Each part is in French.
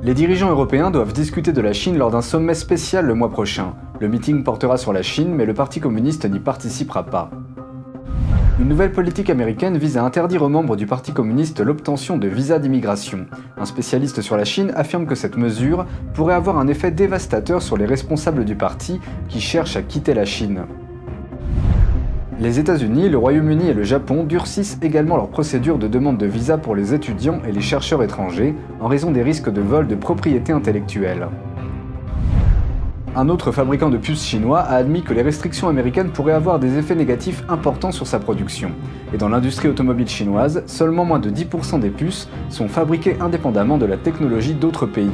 Les dirigeants européens doivent discuter de la Chine lors d'un sommet spécial le mois prochain. Le meeting portera sur la Chine, mais le Parti communiste n'y participera pas. Une nouvelle politique américaine vise à interdire aux membres du Parti communiste l'obtention de visas d'immigration. Un spécialiste sur la Chine affirme que cette mesure pourrait avoir un effet dévastateur sur les responsables du parti qui cherchent à quitter la Chine. Les États-Unis, le Royaume-Uni et le Japon durcissent également leurs procédures de demande de visa pour les étudiants et les chercheurs étrangers en raison des risques de vol de propriété intellectuelle. Un autre fabricant de puces chinois a admis que les restrictions américaines pourraient avoir des effets négatifs importants sur sa production. Et dans l'industrie automobile chinoise, seulement moins de 10% des puces sont fabriquées indépendamment de la technologie d'autres pays.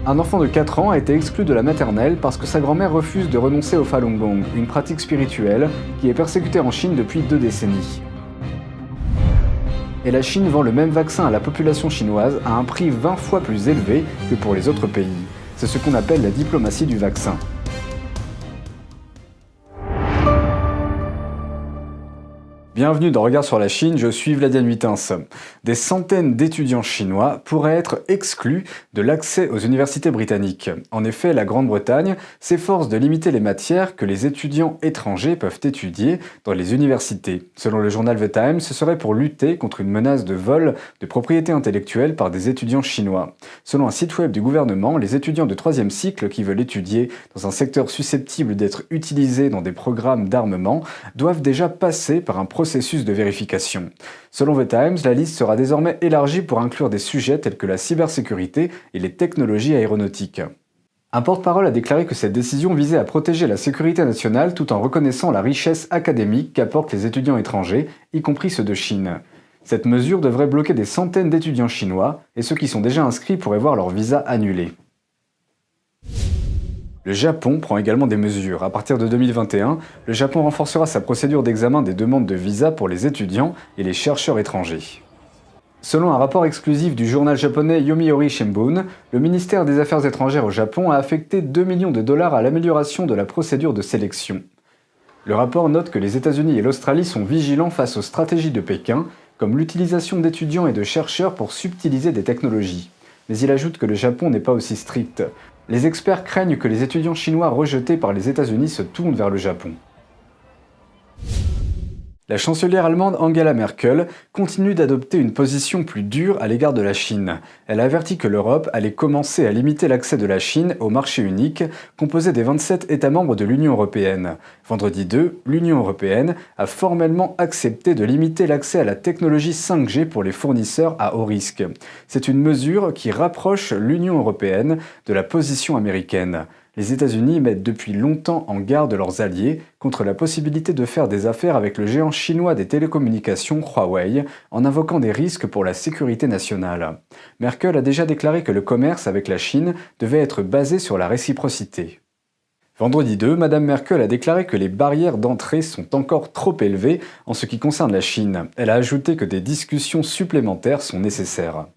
Un enfant de 4 ans a été exclu de la maternelle parce que sa grand-mère refuse de renoncer au Falun Gong, une pratique spirituelle qui est persécutée en Chine depuis 2 décennies. Et la Chine vend le même vaccin à la population chinoise à un prix 20 fois plus élevé que pour les autres pays. C'est ce qu'on appelle la diplomatie du vaccin. Bienvenue dans Regard sur la Chine, je suis Vladian Huitens. Des centaines d'étudiants chinois pourraient être exclus de l'accès aux universités britanniques. En effet, la Grande-Bretagne s'efforce de limiter les matières que les étudiants étrangers peuvent étudier dans les universités. Selon le journal The Times, ce serait pour lutter contre une menace de vol de propriété intellectuelle par des étudiants chinois. Selon un site web du gouvernement, les étudiants de 3e cycle qui veulent étudier dans un secteur susceptible d'être utilisé dans des programmes d'armement doivent déjà passer par un processus de vérification. Selon The Times, la liste sera désormais élargie pour inclure des sujets tels que la cybersécurité et les technologies aéronautiques. Un porte-parole a déclaré que cette décision visait à protéger la sécurité nationale tout en reconnaissant la richesse académique qu'apportent les étudiants étrangers, y compris ceux de Chine. Cette mesure devrait bloquer des centaines d'étudiants chinois et ceux qui sont déjà inscrits pourraient voir leur visa annulé. Le Japon prend également des mesures. À partir de 2021, le Japon renforcera sa procédure d'examen des demandes de visa pour les étudiants et les chercheurs étrangers. Selon un rapport exclusif du journal japonais Yomiuri Shimbun, le ministère des Affaires étrangères au Japon a affecté 2 millions de dollars à l'amélioration de la procédure de sélection. Le rapport note que les États-Unis et l'Australie sont vigilants face aux stratégies de Pékin, comme l'utilisation d'étudiants et de chercheurs pour subtiliser des technologies. Mais il ajoute que le Japon n'est pas aussi strict. Les experts craignent que les étudiants chinois rejetés par les États-Unis se tournent vers le Japon. La chancelière allemande Angela Merkel continue d'adopter une position plus dure à l'égard de la Chine. Elle a averti que l'Europe allait commencer à limiter l'accès de la Chine au marché unique composé des 27 États membres de l'Union européenne. Vendredi 2, l'Union européenne a formellement accepté de limiter l'accès à la technologie 5G pour les fournisseurs à haut risque. C'est une mesure qui rapproche l'Union européenne de la position américaine. Les États-Unis mettent depuis longtemps en garde leurs alliés contre la possibilité de faire des affaires avec le géant chinois des télécommunications Huawei en invoquant des risques pour la sécurité nationale. Merkel a déjà déclaré que le commerce avec la Chine devait être basé sur la réciprocité. Vendredi 2, Mme Merkel a déclaré que les barrières d'entrée sont encore trop élevées en ce qui concerne la Chine. Elle a ajouté que des discussions supplémentaires sont nécessaires.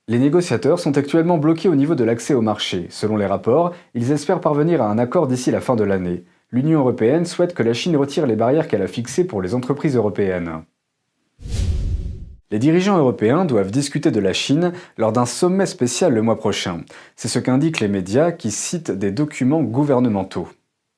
Les négociateurs sont actuellement bloqués au niveau de l'accès au marché. Selon les rapports, ils espèrent parvenir à un accord d'ici la fin de l'année. L'Union européenne souhaite que la Chine retire les barrières qu'elle a fixées pour les entreprises européennes. Les dirigeants européens doivent discuter de la Chine lors d'un sommet spécial le mois prochain. C'est ce qu'indiquent les médias qui citent des documents gouvernementaux.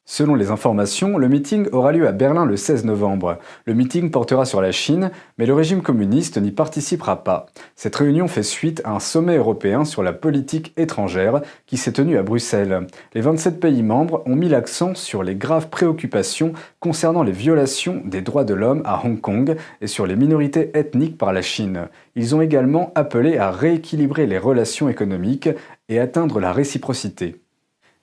Selon les informations, le meeting aura lieu à Berlin le 16 novembre. Le meeting portera sur la Chine, mais le régime communiste n'y participera pas. Cette réunion fait suite à un sommet européen sur la politique étrangère qui s'est tenu à Bruxelles. Les 27 pays membres ont mis l'accent sur les graves préoccupations concernant les violations des droits de l'homme à Hong Kong et sur les minorités ethniques par la Chine. Ils ont également appelé à rééquilibrer les relations économiques et atteindre la réciprocité.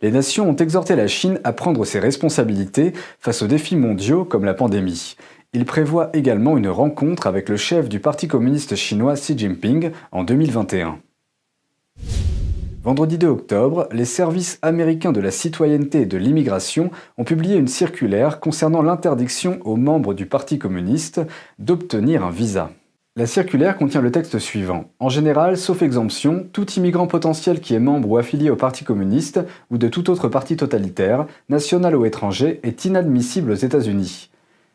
Les nations ont exhorté la Chine à prendre ses responsabilités face aux défis mondiaux comme la pandémie. Ils prévoient également une rencontre avec le chef du Parti communiste chinois Xi Jinping en 2021. Vendredi 2 octobre, les services américains de la citoyenneté et de l'immigration ont publié une circulaire concernant l'interdiction aux membres du Parti communiste d'obtenir un visa. La circulaire contient le texte suivant. En général, sauf exemption, tout immigrant potentiel qui est membre ou affilié au Parti communiste ou de tout autre parti totalitaire, national ou étranger, est inadmissible aux États-Unis.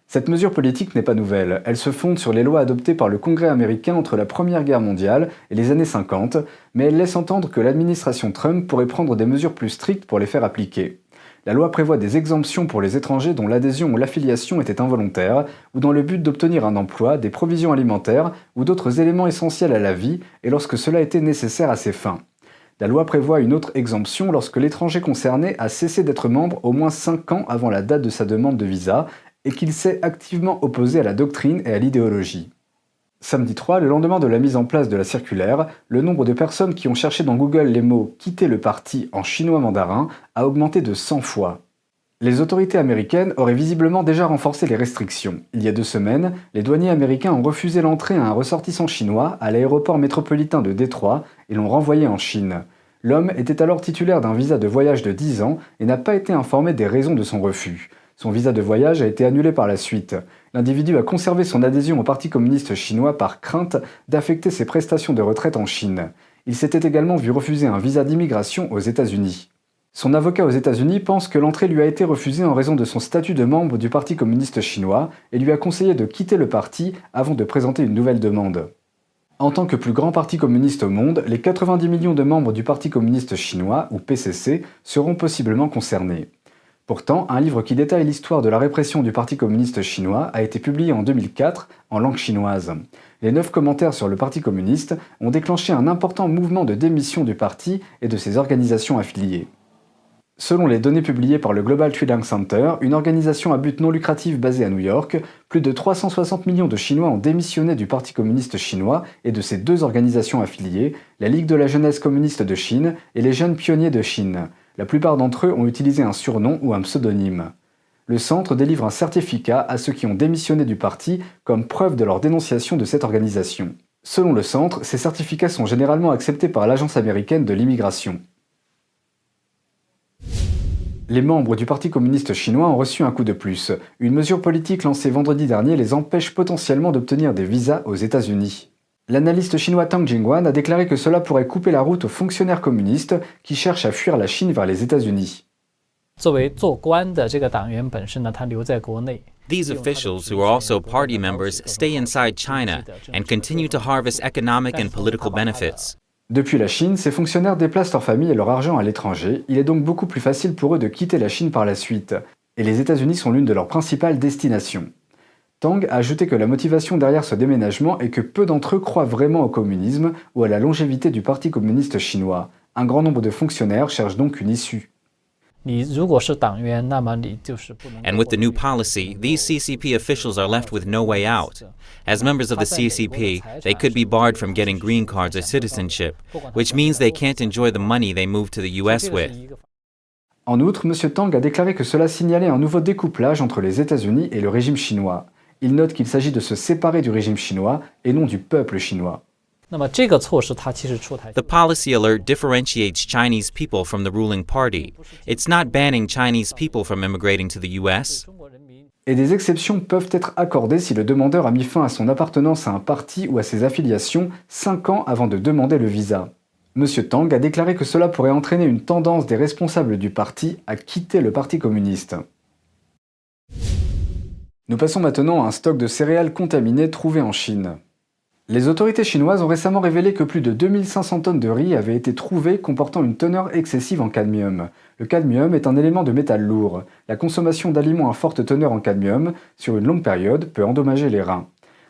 Cette mesure politique n'est pas nouvelle, elle se fonde sur les lois adoptées par le Congrès américain entre la Première Guerre mondiale et les années 50, mais elle laisse entendre que l'administration Trump pourrait prendre des mesures plus strictes pour les faire appliquer. La loi prévoit des exemptions pour les étrangers dont l'adhésion ou l'affiliation était involontaire, ou dans le but d'obtenir un emploi, des provisions alimentaires ou d'autres éléments essentiels à la vie, et lorsque cela était nécessaire à ces fins. La loi prévoit une autre exemption lorsque l'étranger concerné a cessé d'être membre au moins 5 ans avant la date de sa demande de visa, et qu'il s'est activement opposé à la doctrine et à l'idéologie. Samedi 3, le lendemain de la mise en place de la circulaire, le nombre de personnes qui ont cherché dans Google les mots « quitter le parti » en chinois mandarin a augmenté de 100 fois. Les autorités américaines auraient visiblement déjà renforcé les restrictions. Il y a 2 semaines, les douaniers américains ont refusé l'entrée à un ressortissant chinois à l'aéroport métropolitain de Détroit et l'ont renvoyé en Chine. L'homme était alors titulaire d'un visa de voyage de 10 ans et n'a pas été informé des raisons de son refus. Son visa de voyage a été annulé par la suite. L'individu a conservé son adhésion au Parti communiste chinois par crainte d'affecter ses prestations de retraite en Chine. Il s'était également vu refuser un visa d'immigration aux États-Unis. Son avocat aux États-Unis pense que l'entrée lui a été refusée en raison de son statut de membre du Parti communiste chinois et lui a conseillé de quitter le parti avant de présenter une nouvelle demande. En tant que plus grand parti communiste au monde, les 90 millions de membres du Parti communiste chinois, ou PCC, seront possiblement concernés. Pourtant, un livre qui détaille l'histoire de la répression du Parti communiste chinois a été publié en 2004 en langue chinoise. Les 9 commentaires sur le Parti communiste ont déclenché un important mouvement de démission du parti et de ses organisations affiliées. Selon les données publiées par le Global Trade Center, une organisation à but non lucratif basée à New York, plus de 360 millions de Chinois ont démissionné du Parti communiste chinois et de ses 2 organisations affiliées, la Ligue de la jeunesse communiste de Chine et les Jeunes pionniers de Chine. La plupart d'entre eux ont utilisé un surnom ou un pseudonyme. Le centre délivre un certificat à ceux qui ont démissionné du parti comme preuve de leur dénonciation de cette organisation. Selon le centre, ces certificats sont généralement acceptés par l'Agence américaine de l'immigration. Les membres du Parti communiste chinois ont reçu un coup de plus. Une mesure politique lancée vendredi dernier les empêche potentiellement d'obtenir des visas aux États-Unis. L'analyste chinois Tang Jingwan a déclaré que cela pourrait couper la route aux fonctionnaires communistes qui cherchent à fuir la Chine vers les États-Unis. These officials, who are also party members, stay inside China and continue to harvest economic and political benefits. Depuis la Chine, ces fonctionnaires déplacent leur famille et leur argent à l'étranger. Il est donc beaucoup plus facile pour eux de quitter la Chine par la suite. Et les États-Unis sont l'une de leurs principales destinations. Tang a ajouté que la motivation derrière ce déménagement est que peu d'entre eux croient vraiment au communisme ou à la longévité du Parti communiste chinois. Un grand nombre de fonctionnaires cherchent donc une issue. And with the new policy, these CCP officials are left with no way out. As members of the CCP, they could be barred from getting green cards or citizenship, which means they can't enjoy the money they moved to the US with. En outre, M. Tang a déclaré que cela signalait un nouveau découplage entre les États-Unis et le régime chinois. Il note qu'il s'agit de se séparer du régime chinois et non du peuple chinois. The policy alert differentiates Chinese people from the ruling party. It's not banning Chinese people from immigrating to the US. Et des exceptions peuvent être accordées si le demandeur a mis fin à son appartenance à un parti ou à ses affiliations 5 ans avant de demander le visa. M. Tang a déclaré que cela pourrait entraîner une tendance des responsables du parti à quitter le Parti communiste. Nous passons maintenant à un stock de céréales contaminées trouvé en Chine. Les autorités chinoises ont récemment révélé que plus de 2500 tonnes de riz avaient été trouvées comportant une teneur excessive en cadmium. Le cadmium est un élément de métal lourd. La consommation d'aliments à forte teneur en cadmium, sur une longue période, peut endommager les reins.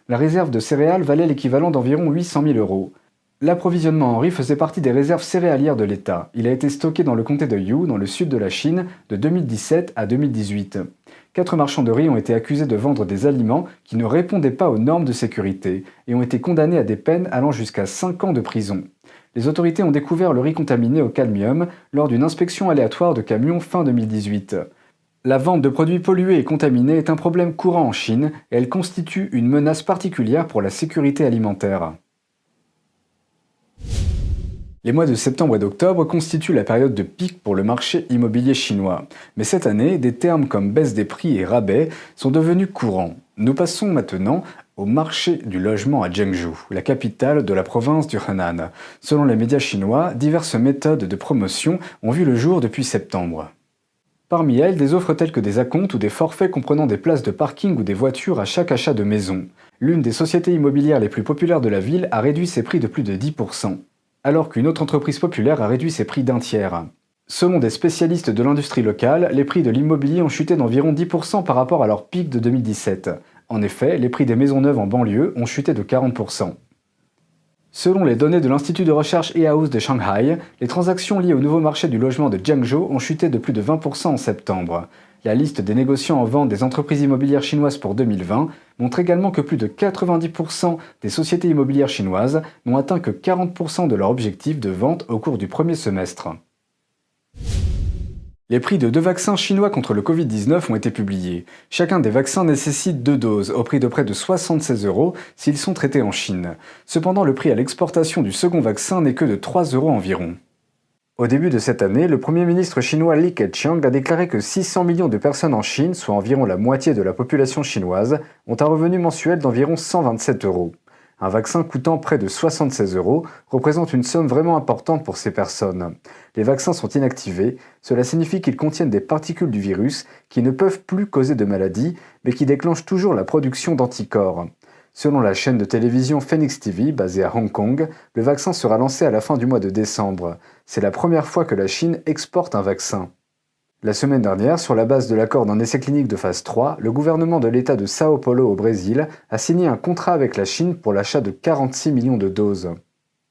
La réserve de céréales valait l'équivalent d'environ 800 000 €. L'approvisionnement en riz faisait partie des réserves céréalières de l'État. Il a été stocké dans le comté de Yu, dans le sud de la Chine, de 2017 à 2018. 4 marchands de riz ont été accusés de vendre des aliments qui ne répondaient pas aux normes de sécurité et ont été condamnés à des peines allant jusqu'à 5 ans de prison. Les autorités ont découvert le riz contaminé au cadmium lors d'une inspection aléatoire de camions fin 2018. La vente de produits pollués et contaminés est un problème courant en Chine et elle constitue une menace particulière pour la sécurité alimentaire. Les mois de septembre et d'octobre constituent la période de pic pour le marché immobilier chinois. Mais cette année, des termes comme baisse des prix et rabais sont devenus courants. Nous passons maintenant au marché du logement à Zhengzhou, la capitale de la province du Henan. Selon les médias chinois, diverses méthodes de promotion ont vu le jour depuis septembre. Parmi elles, des offres telles que des acomptes ou des forfaits comprenant des places de parking ou des voitures à chaque achat de maison. L'une des sociétés immobilières les plus populaires de la ville a réduit ses prix de plus de 10%, alors qu'une autre entreprise populaire a réduit ses prix d'un tiers. Selon des spécialistes de l'industrie locale, les prix de l'immobilier ont chuté d'environ 10% par rapport à leur pic de 2017. En effet, les prix des maisons neuves en banlieue ont chuté de 40%. Selon les données de l'Institut de recherche eHouse de Shanghai, les transactions liées au nouveau marché du logement de Jiangzhou ont chuté de plus de 20% en septembre. La liste des négociants en vente des entreprises immobilières chinoises pour 2020 montre également que plus de 90% des sociétés immobilières chinoises n'ont atteint que 40% de leur objectif de vente au cours du premier semestre. Les prix de 2 vaccins chinois contre le Covid-19 ont été publiés. Chacun des vaccins nécessite 2 doses, au prix de près de 76 € s'ils sont traités en Chine. Cependant, le prix à l'exportation du second vaccin n'est que de 3 € environ. Au début de cette année, le Premier ministre chinois Li Keqiang a déclaré que 600 millions de personnes en Chine, soit environ la moitié de la population chinoise, ont un revenu mensuel d'environ 127 €. Un vaccin coûtant près de 76 € représente une somme vraiment importante pour ces personnes. Les vaccins sont inactivés, cela signifie qu'ils contiennent des particules du virus qui ne peuvent plus causer de maladie, mais qui déclenchent toujours la production d'anticorps. Selon la chaîne de télévision Phoenix TV, basée à Hong Kong, le vaccin sera lancé à la fin du mois de décembre. C'est la première fois que la Chine exporte un vaccin. La semaine dernière, sur la base de l'accord d'un essai clinique de phase 3, le gouvernement de l'État de São Paulo au Brésil a signé un contrat avec la Chine pour l'achat de 46 millions de doses.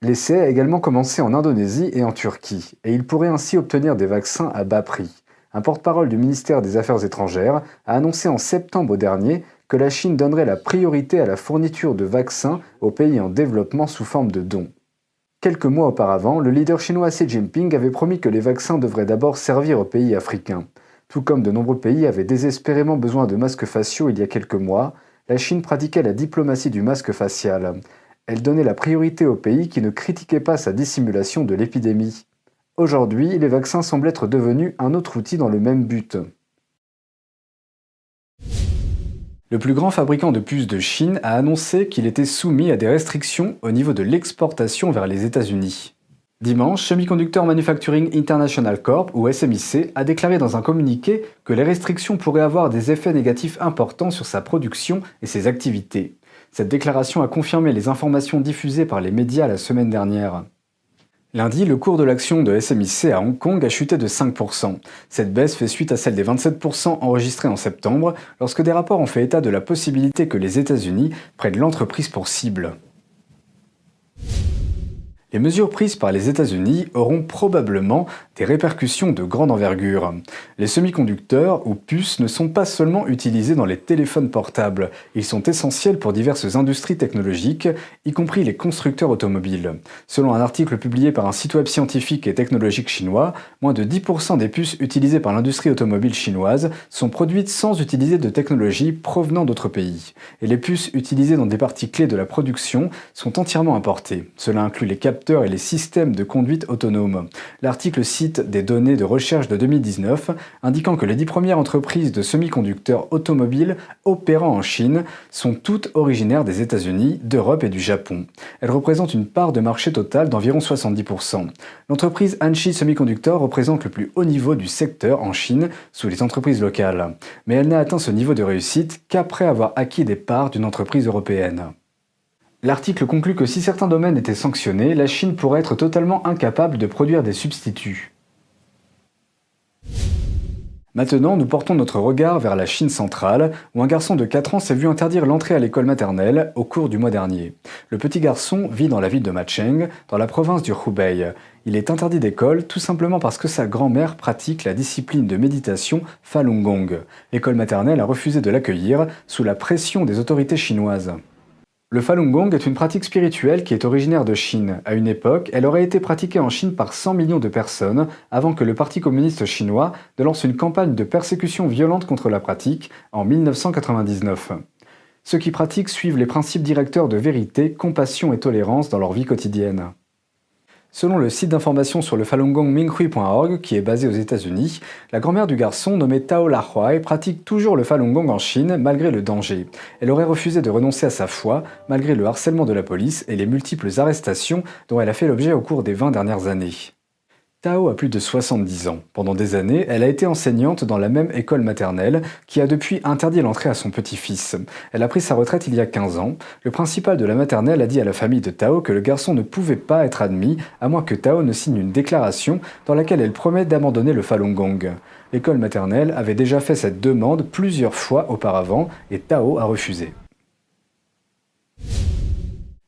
L'essai a également commencé en Indonésie et en Turquie, et il pourrait ainsi obtenir des vaccins à bas prix. Un porte-parole du ministère des Affaires étrangères a annoncé en septembre dernier que la Chine donnerait la priorité à la fourniture de vaccins aux pays en développement sous forme de dons. Quelques mois auparavant, le leader chinois Xi Jinping avait promis que les vaccins devraient d'abord servir aux pays africains. Tout comme de nombreux pays avaient désespérément besoin de masques faciaux il y a quelques mois, la Chine pratiquait la diplomatie du masque facial. Elle donnait la priorité aux pays qui ne critiquaient pas sa dissimulation de l'épidémie. Aujourd'hui, les vaccins semblent être devenus un autre outil dans le même but. Le plus grand fabricant de puces de Chine a annoncé qu'il était soumis à des restrictions au niveau de l'exportation vers les États-Unis. Dimanche, Semiconductor Manufacturing International Corp, ou SMIC, a déclaré dans un communiqué que les restrictions pourraient avoir des effets négatifs importants sur sa production et ses activités. Cette déclaration a confirmé les informations diffusées par les médias la semaine dernière. Lundi, le cours de l'action de SMIC à Hong Kong a chuté de 5%. Cette baisse fait suite à celle des 27% enregistrés en septembre, lorsque des rapports ont fait état de la possibilité que les États-Unis prennent l'entreprise pour cible. Les mesures prises par les États-Unis auront probablement des répercussions de grande envergure. Les semi-conducteurs ou puces ne sont pas seulement utilisés dans les téléphones portables, ils sont essentiels pour diverses industries technologiques, y compris les constructeurs automobiles. Selon un article publié par un site web scientifique et technologique chinois, moins de 10% des puces utilisées par l'industrie automobile chinoise sont produites sans utiliser de technologies provenant d'autres pays. Et les puces utilisées dans des parties clés de la production sont entièrement importées. Cela inclut les capteurs et les systèmes de conduite autonome. L'article cite des données de recherche de 2019 indiquant que les 10 premières entreprises de semi-conducteurs automobiles opérant en Chine sont toutes originaires des États-Unis, d'Europe et du Japon. Elles représentent une part de marché totale d'environ 70%. L'entreprise Anshi Semiconductor représente le plus haut niveau du secteur en Chine sous les entreprises locales. Mais elle n'a atteint ce niveau de réussite qu'après avoir acquis des parts d'une entreprise européenne. L'article conclut que si certains domaines étaient sanctionnés, la Chine pourrait être totalement incapable de produire des substituts. Maintenant, nous portons notre regard vers la Chine centrale, où un garçon de 4 ans s'est vu interdire l'entrée à l'école maternelle au cours du mois dernier. Le petit garçon vit dans la ville de Macheng, dans la province du Hubei. Il est interdit d'école tout simplement parce que sa grand-mère pratique la discipline de méditation Falun Gong. L'école maternelle a refusé de l'accueillir sous la pression des autorités chinoises. Le Falun Gong est une pratique spirituelle qui est originaire de Chine. À une époque, elle aurait été pratiquée en Chine par 100 millions de personnes avant que le Parti communiste chinois ne lance une campagne de persécution violente contre la pratique en 1999. Ceux qui pratiquent suivent les principes directeurs de vérité, compassion et tolérance dans leur vie quotidienne. Selon le site d'information sur le Falun Gong Minghui.org, qui est basé aux États-Unis, la grand-mère du garçon, nommée Tao Lahuai, pratique toujours le Falun Gong en Chine malgré le danger. Elle aurait refusé de renoncer à sa foi malgré le harcèlement de la police et les multiples arrestations dont elle a fait l'objet au cours des 20 dernières années. Tao a plus de 70 ans. Pendant des années, elle a été enseignante dans la même école maternelle qui a depuis interdit l'entrée à son petit-fils. Elle a pris sa retraite il y a 15 ans. Le principal de la maternelle a dit à la famille de Tao que le garçon ne pouvait pas être admis à moins que Tao ne signe une déclaration dans laquelle elle promet d'abandonner le Falun Gong. L'école maternelle avait déjà fait cette demande plusieurs fois auparavant et Tao a refusé.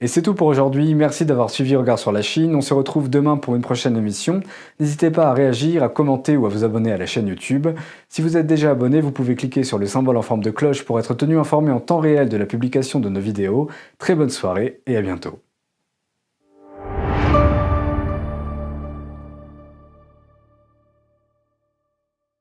Et c'est tout pour aujourd'hui, merci d'avoir suivi Regard sur la Chine, on se retrouve demain pour une prochaine émission. N'hésitez pas à réagir, à commenter ou à vous abonner à la chaîne YouTube. Si vous êtes déjà abonné, vous pouvez cliquer sur le symbole en forme de cloche pour être tenu informé en temps réel de la publication de nos vidéos. Très bonne soirée et à bientôt.